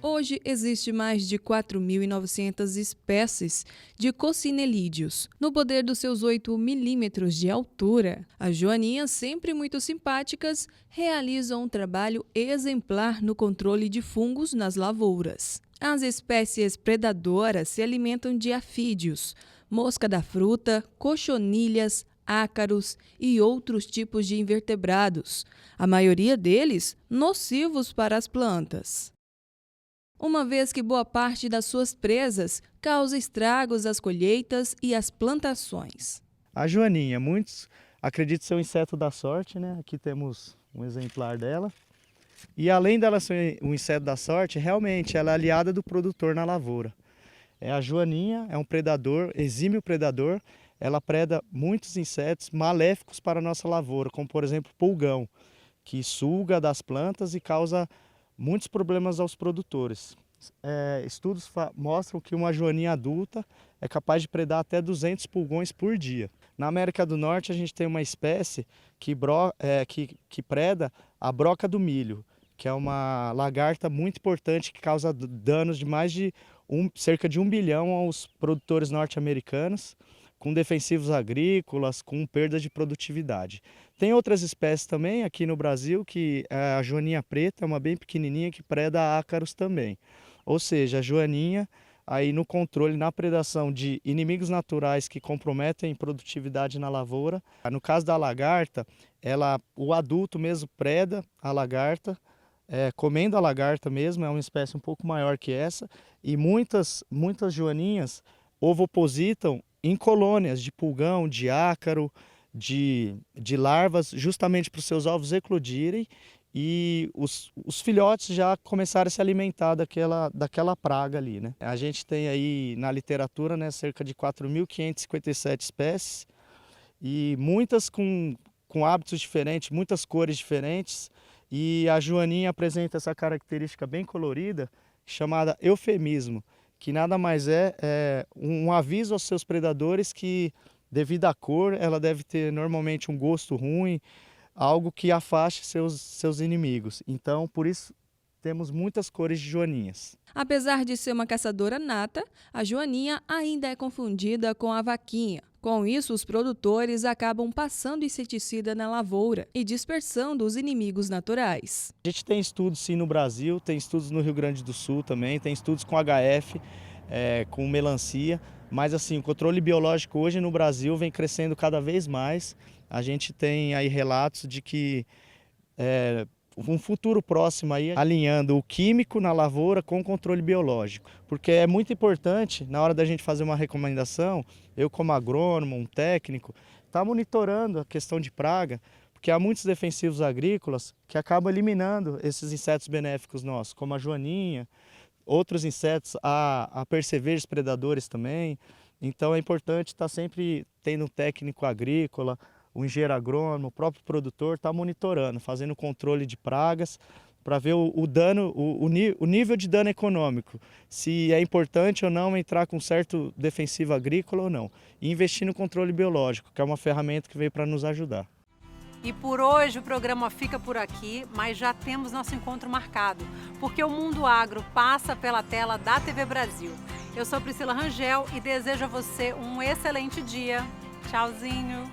Hoje existe mais de 4.900 espécies de coccinelídeos. No poder dos seus 8 milímetros de altura, as joaninhas, sempre muito simpáticas, realizam um trabalho exemplar no controle de fungos nas lavouras. As espécies predadoras se alimentam de afídeos, mosca da fruta, cochonilhas, ácaros e outros tipos de invertebrados, a maioria deles nocivos para as plantas. Uma vez que boa parte das suas presas causa estragos às colheitas e às plantações. A joaninha, muitos acreditam ser um inseto da sorte, né? Aqui temos um exemplar dela. E além dela ser um inseto da sorte, realmente ela é aliada do produtor na lavoura. A joaninha é um predador, exímio predador, ela preda muitos insetos maléficos para a nossa lavoura, como por exemplo o pulgão, que suga das plantas e causa muitos problemas aos produtores. Estudos mostram que uma joaninha adulta é capaz de predar até 200 pulgões por dia. Na América do Norte a gente tem uma espécie que preda a broca do milho, que é uma lagarta muito importante que causa danos de cerca de 1 bilhão aos produtores norte-americanos, com defensivos agrícolas, com perda de produtividade. Tem outras espécies também aqui no Brasil, que a joaninha preta é uma bem pequenininha que preda ácaros também. Ou seja, a joaninha aí no controle, na predação de inimigos naturais que comprometem a produtividade na lavoura. No caso da lagarta, o adulto mesmo preda a lagarta, comendo a lagarta mesmo, é uma espécie um pouco maior que essa, e muitas joaninhas ovopositam em colônias de pulgão, de ácaro, de larvas, justamente para os seus ovos eclodirem e os filhotes já começarem a se alimentar daquela praga ali, né? A gente tem aí na literatura, né, cerca de 4.557 espécies e muitas com hábitos diferentes, muitas cores diferentes, e a joaninha apresenta essa característica bem colorida chamada eufemismo, que nada mais é um aviso aos seus predadores que, devido à cor, ela deve ter normalmente um gosto ruim, algo que afaste seus inimigos. Então, por isso, temos muitas cores de joaninhas. Apesar de ser uma caçadora nata, a joaninha ainda é confundida com a vaquinha. Com isso, os produtores acabam passando inseticida na lavoura e dispersando os inimigos naturais. A gente tem estudos sim no Brasil, tem estudos no Rio Grande do Sul também, tem estudos com HF, com melancia, mas assim, o controle biológico hoje no Brasil vem crescendo cada vez mais. A gente tem aí relatos de que um futuro próximo aí alinhando o químico na lavoura com o controle biológico, porque é muito importante na hora da gente fazer uma recomendação, eu como agrônomo, um técnico, tá monitorando a questão de praga, porque há muitos defensivos agrícolas que acabam eliminando esses insetos benéficos nossos, como a joaninha, outros insetos, a percevejos predadores também. Então é importante estar sempre tendo um técnico agrícola, o engenheiro agrônomo, o próprio produtor está monitorando, fazendo controle de pragas para ver o dano, o nível de dano econômico, se é importante ou não entrar com certo defensivo agrícola ou não. E investir no controle biológico, que é uma ferramenta que veio para nos ajudar. E por hoje o programa fica por aqui, mas já temos nosso encontro marcado, porque o Mundo Agro passa pela tela da TV Brasil. Eu sou Priscila Rangel e desejo a você um excelente dia. Tchauzinho!